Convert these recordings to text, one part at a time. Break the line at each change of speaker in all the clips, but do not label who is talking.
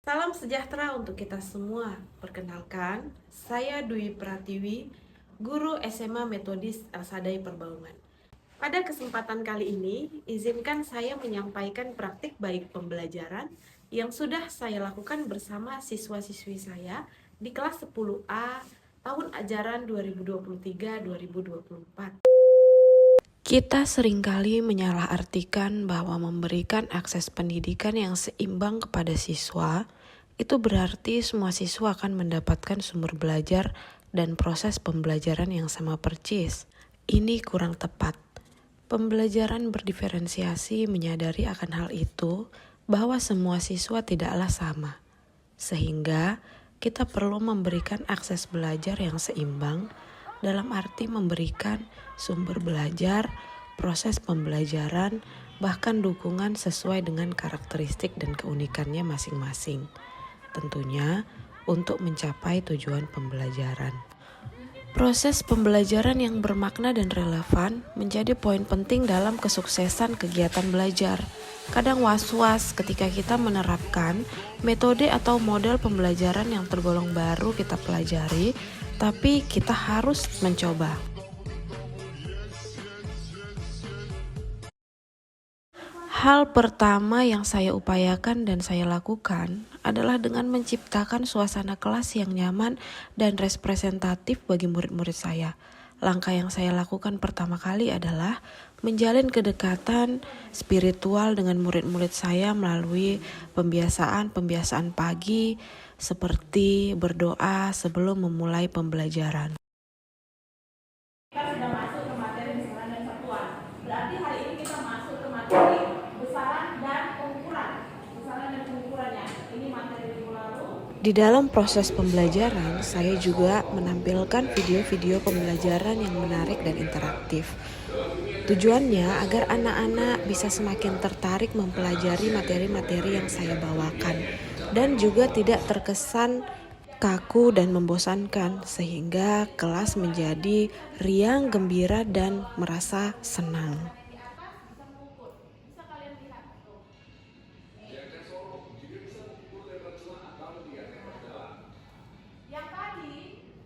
Salam sejahtera untuk kita semua. Perkenalkan, saya Dwi Pratiwi, guru SMA Metodis Al-Sadai Perbaungan. Pada kesempatan kali ini, izinkan saya menyampaikan praktik baik pembelajaran yang sudah saya lakukan bersama siswa-siswi saya di kelas 10A tahun ajaran 2023-2024. Kita seringkali menyalahartikan bahwa memberikan akses pendidikan yang seimbang kepada siswa, itu berarti semua siswa akan mendapatkan sumber belajar dan proses pembelajaran yang sama persis. Ini kurang tepat. Pembelajaran berdiferensiasi menyadari akan hal itu, bahwa semua siswa tidaklah sama. Sehingga kita perlu memberikan akses belajar yang seimbang, dalam arti memberikan sumber belajar, proses pembelajaran, bahkan dukungan sesuai dengan karakteristik dan keunikannya masing-masing. Tentunya untuk mencapai tujuan pembelajaran. Proses pembelajaran yang bermakna dan relevan menjadi poin penting dalam kesuksesan kegiatan belajar. Kadang was-was ketika kita menerapkan metode atau model pembelajaran yang tergolong baru kita pelajari, tapi kita harus mencoba. Hal pertama yang saya upayakan dan saya lakukan adalah dengan menciptakan suasana kelas yang nyaman dan representatif bagi murid-murid saya. Langkah yang saya lakukan pertama kali adalah menjalin kedekatan spiritual dengan murid-murid saya melalui pembiasaan pagi seperti berdoa sebelum memulai pembelajaran. Kita sudah masuk ke materi besaran dan satuan. Berarti hari ini kita masuk ke materi besaran dan pengukuran. Besaran dan pengukurannya. Ini materi minggu lalu. Di dalam proses pembelajaran, saya juga menampilkan video-video pembelajaran yang menarik dan interaktif. Tujuannya agar anak-anak bisa semakin tertarik mempelajari materi-materi yang saya bawakan dan juga tidak terkesan kaku dan membosankan, sehingga kelas menjadi riang, gembira, dan merasa senang.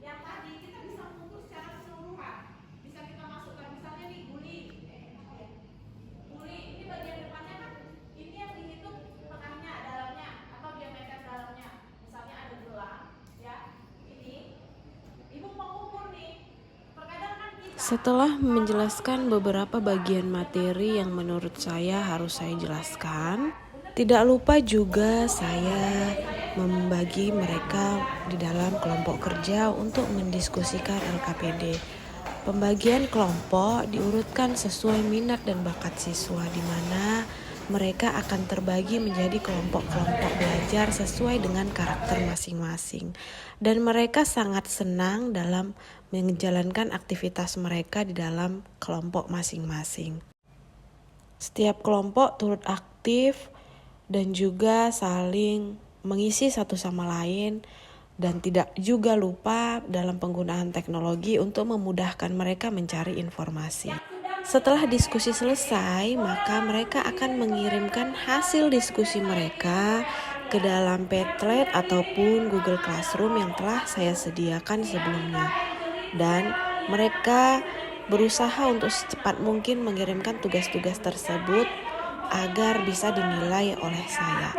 Yang tadi kita bisa mengukur secara keseluruhan. Bisa kita masukkan misalnya nih guli. Guli ini bagian depannya kan ini yang dihitung tengahnya, dalamnya atau diameter dalamnya. Misalnya ada gelang, ya. Ini Ibu mengukur nih. Terkadang kan kita setelah menjelaskan beberapa bagian materi yang menurut saya harus saya jelaskan, tidak lupa juga saya membagi mereka di dalam kelompok kerja untuk mendiskusikan LKPD. Pembagian kelompok diurutkan sesuai minat dan bakat siswa, di mana mereka akan terbagi menjadi kelompok-kelompok belajar sesuai dengan karakter masing-masing. Dan mereka sangat senang dalam menjalankan aktivitas mereka di dalam kelompok masing-masing. Setiap kelompok turut aktif dan juga saling mengisi satu sama lain, dan tidak juga lupa dalam penggunaan teknologi untuk memudahkan mereka mencari informasi. Setelah diskusi selesai, maka mereka akan mengirimkan hasil diskusi mereka ke dalam Padlet ataupun Google Classroom yang telah saya sediakan sebelumnya. Dan mereka berusaha untuk secepat mungkin mengirimkan tugas-tugas tersebut agar bisa dinilai oleh saya.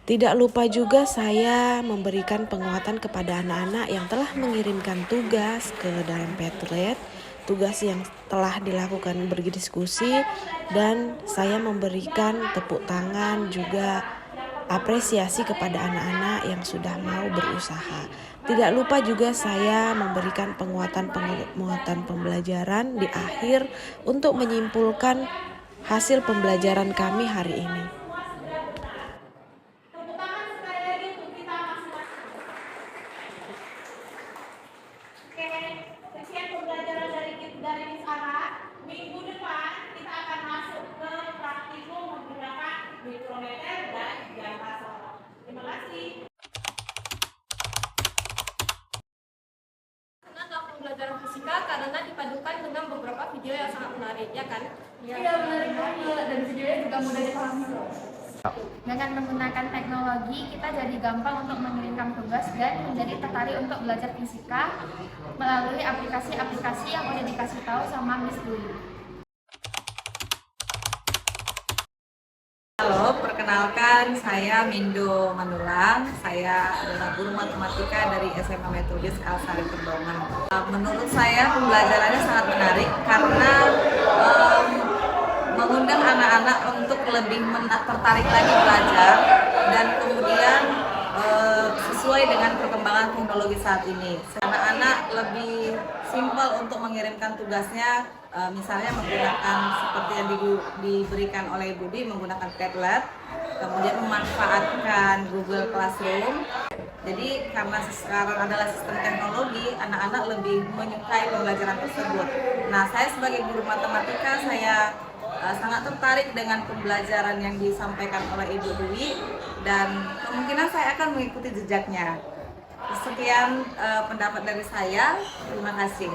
Tidak lupa juga saya memberikan penguatan kepada anak-anak yang telah mengirimkan tugas ke dalam Padlet, tugas yang telah dilakukan berdiskusi, dan saya memberikan tepuk tangan juga apresiasi kepada anak-anak yang sudah mau berusaha. Tidak lupa juga saya memberikan penguatan pembelajaran di akhir untuk menyimpulkan hasil pembelajaran kami hari ini. Sekian pembelajaran dari Miss Ara. Minggu depan kita akan masuk ke praktikum menggunakan mikrometer dan diapasor. Terima kasih.
Senang dalam pembelajaran fisika karena dipadukan dengan beberapa video yang sangat menarik, ya kan?
Iya, menarik banget, dan videonya juga mudah dipahami.
Dengan menggunakan teknologi
teknologi, kita jadi gampang untuk mengirimkan tugas dan menjadi tertarik untuk belajar fisika melalui aplikasi-aplikasi yang udah dikasih tahu sama Miss Dwi.
Halo, perkenalkan saya Mindo Manulang. Saya adalah guru matematika dari SMA Metodis Alsari Pedoman. Menurut saya pembelajarannya sangat menarik karena mengundang anak-anak untuk lebih tertarik lagi belajar dan kemudian sesuai dengan perkembangan teknologi saat ini. Anak-anak lebih simpel untuk mengirimkan tugasnya, misalnya menggunakan seperti yang diberikan oleh Budi, menggunakan Padlet, kemudian memanfaatkan Google Classroom. Jadi karena sekarang adalah sistem teknologi, anak-anak lebih menyukai pembelajaran tersebut. Nah, saya sebagai guru matematika, saya sangat tertarik dengan pembelajaran yang disampaikan oleh Ibu Dwi dan kemungkinan saya akan mengikuti jejaknya. Sekian pendapat dari saya. Terima kasih.